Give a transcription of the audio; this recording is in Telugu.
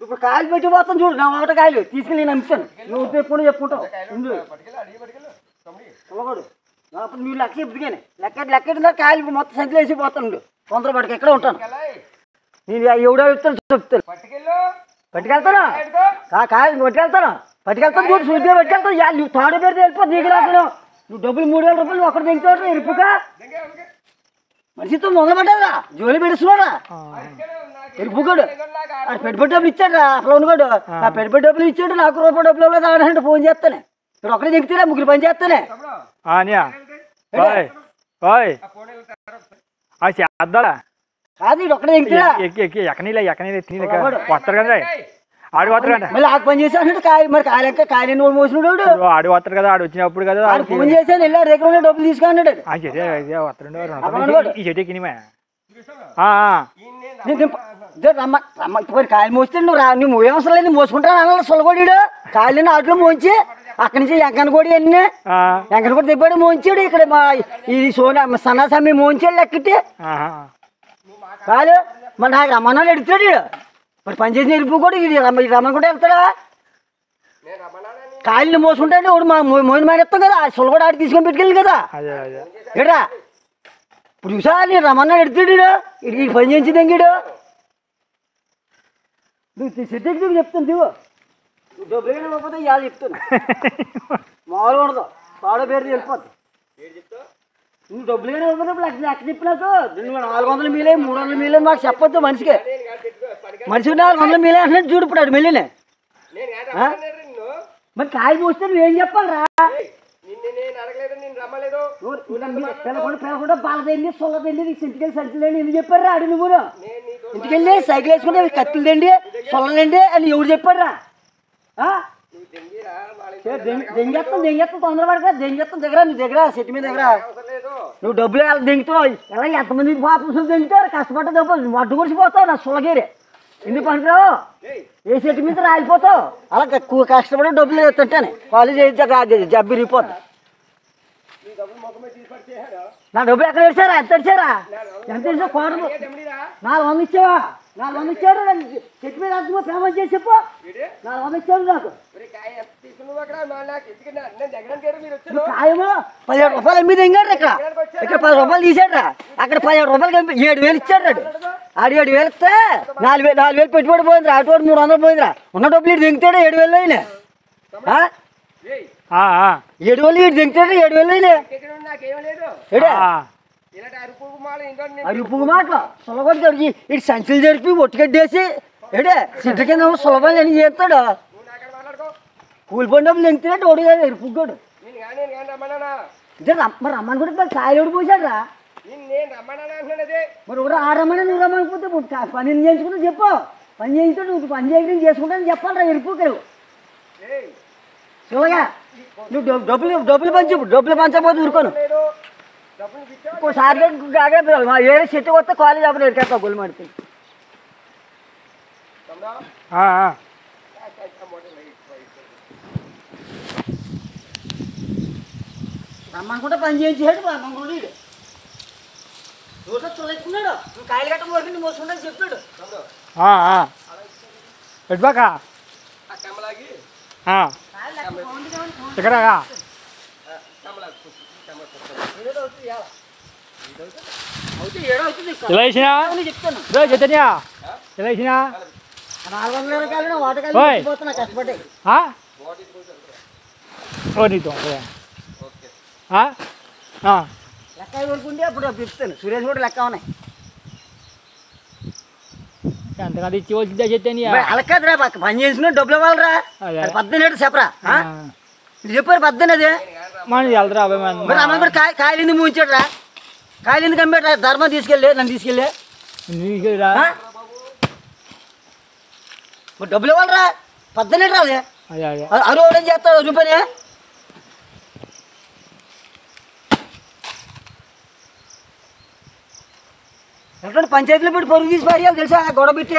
ఇప్పుడు కాయలు పెట్టిపోతాను చూడు, నా ఒకటి కాయలు తీసుకెళ్ళి నేను అమ్ముతాను. నువ్వు ఎప్పుడు చెప్పుకుంటావు అప్పుడు నువ్వు లెక్క చెప్పుగానే లెక్కెట్టిన కాయలు మొత్తం సంఖ్యలో వేసిపోతాను. తొందర పట్టుకు ఎక్కడ ఉంటాను నేను. ఎవడో చెప్తాను చెప్తాను పట్టుకెళ్తాను కాయలు పట్టుకెళ్తాను చూడు సూర్య పట్టుకెళ్తాను. నువ్వు తాడు పేరు వెళ్ళిపోతుంది నీకు రాకుండా. నువ్వు డబ్బులు 3000 రూపాయలు ఒకటి దిగుతాడు ఎరుపుగా మనిషితో మొదలుపడ్డా జోలి పెడుతున్నాడా ఎరుపుగాడు. అది పెట్టుబడి డబ్బులు ఇచ్చాడు అప్పుడు ఉన్నాడు. ఆ పెట్టుబడి డబ్బులు ఇచ్చాడు, నాకు రూపాయి డబ్బులు ఇవ్వలేదు ఫోన్ చేస్తానే. ఇప్పుడు ఒకటే దిగుతాడా ముగ్గురు పని చేస్తానే. కాదు ఇది ఒకటే దిగుతాడా వస్తారు కదా ఆడు వస్తారు కదా మళ్ళీ ఆకు పని చేశాడు. కాయలు మరి కాయలు కాయలు మోసినాడు ఆడు వస్తారు కదా ఆడు వచ్చినప్పుడు కదా ఆడు ఫోన్ చేశాను వెళ్ళాడు దగ్గర డబ్బులు తీసుకున్నాడు. ఈ చెట్టు ఎక్కినమే కాయలు మోస్తే నువ్వు మోయవసరం లేదు మోసుకుంటాను అన్న సొలగొడాడు. కాయలు ఆటలో మోంచి అక్కడి నుంచి ఎంకనగొడి వెళ్ళినా ఎంకనగొడి దిబ్బాడు మోంచాడు. ఇక్కడ మా ఈ సోనా సన్నాసమ్మి మోంచాడు లెక్కటి కాదు. మరి నాకు రమ్మన్నాడు ఎడుతాడు మరి పని చేసి వెళ్ళిపో కూడా ఇది రమ్మనుకుంటే వెళ్తాడా. కాయలు మోసుకుంటాడు ఒకడు మా మోయిన మానేస్తాం కదా సొలగొడ ఆడి తీసుకొని పెట్టుకెళ్ళి కదా ఏడా. ఇప్పుడు చూసా నేను రమ్మన్నాడు ఎడుతాడు ఇది పని చేసి దంగాడు. నువ్వు సెట్కి చెప్తాను దివు డబ్బులు ఇవ్వకపోతే ఇవాళ చెప్తాను మామూలుగా ఉండదు తాడో పేరు వెళ్ళిపోద్ది. నువ్వు డబ్బులు ఇవ్వకపోతే లెక్క చెప్పినాకు 400 మీలే 300 మీలే మాకు చెప్పొద్దు. మనిషికి 400 మీలే అంటున్నాడు చూడు ఇప్పుడు అడు మెల్లినే. మరి కాయలు పోస్తే నువ్వేం చెప్పాలరా పిల్లకుండా బాలదండి సొల్లదండి ఇంటికెళ్ళి సంచులండి ఎందుకు చెప్పారా అడు నువ్వు ఇంటికెళ్ళి సైకిల్ వేసుకుంటే కత్తులదండి సొల్లదండి అని ఎవరు చెప్పారా. దెంగేస్తాం తొందరపడక దెంగేస్తాం దగ్గర నీ దగ్గర చెట్టు మీద దగ్గర నువ్వు డబ్బులు ఎలా దెంగుతావు ఎలా ఎంతమంది పాపం దెంగుతారు కష్టపడ్డ డబ్బులు మడ్డు గురిసిపోతావు నా సులగేరే ఎందుకు పనికిరావు ఏ చెట్టు మీద రాలిపోతావు అలా కష్టపడే డబ్బులు తింటాను కాలేజీ జబ్బు ఇరిగిపోద్ది. నా డబ్బులు ఎక్కడ వేసారా ఎంత వేసారా ఎంత వేసా కోటలు 400 ఇచ్చావా 400 ఇచ్చారు చెట్టు మీద అంత ఫేమస్ చేసి చెప్పు 400 ఇచ్చారు నాకు. కాయమో 17 రూపాయలు ఎమ్మిది ఎంగాడు ఇక్కడ 10 రూపాయలు తీసాడు అక్కడ 17 రూపాయలు 7,000 ఇచ్చాడు ఆడు 7,000 ఇస్తే 4,000 పెట్టుబడి పోయిందిరా అటు 300 పోయిందిరా ఉన్న డబ్బులు ఇటు దింగుతాడు 7,000 అయినా 7,000 ఇటు దింగుతాడు 7,000 అయినా అరుపుగు మాటలు సులభం ఇటు సంచులు జరిపి ఒట్టుగడ్డేసి ఏడే సిద్ధ కింద సులభం అని చేస్తాడు. కూలి పని డబ్బులు ఎంగుతున్నాడు ఓడి కాదు ఎరుపుగోడు మరి రమ్మని కూడా మరి కాయలు ఓడి పోసాడు రా మరి ఒకటి రమ్మని నువ్వు రమ్మనిపోతే పని చేయించుకుంటా చెప్పు పని చేయించుకుంటే నువ్వు పని చేయడం చేసుకుంటాను చెప్పాలి రా ఎరుపుగలు చూడగా నువ్వు డబ్బులు పంచకపోతే ఊరుకోను ఇంకోసారి వేరే చెట్టు కొత్త కాలేజ్ అప్పుడు ఎరికేస్తావు గొల్లు మాడితే రమ్మనుకుంటే పని చేయించాడు రమ్మనుకుంటాడు చూసుకున్నాడు నువ్వు కాయలు గట్ట మోసుకుంటే మోసుకుంటా చెప్తాడు ఎడ్బాకా ఇక్కడ ఇలా వేసినా చైతన్య ఇలా వేసినా 400 రూపాయలు వాటకాయలు కష్టపడి నీతో లెక్క కొనుక్కుంటే అప్పుడు చెప్తాను సురేష్ కూడా లెక్క ఉన్నాయి ఎంతకంటే ఇచ్చి చైతన్య అలా కాదురా పని చేసిన డబ్బులు ఇవ్వాలరా 18 చెప్పరా చెప్పారు 18 మన వెళ్తారా మరి అమ్మ కూడా కాయలు ఎందుకు మూయించాడు రా కాయలు ఎందుకు అమ్మాడు ధర్మం తీసుకెళ్ళి నన్ను తీసుకెళ్ళి మరి డబ్బులు ఇవ్వాలరా 18 రాదే అరువు చేస్తాడు రూపాయి ఎట్లా పంచాయతీలో పెట్టి పరుగు తీసి పారేయాలి తెలుసా గొడవ పెట్టి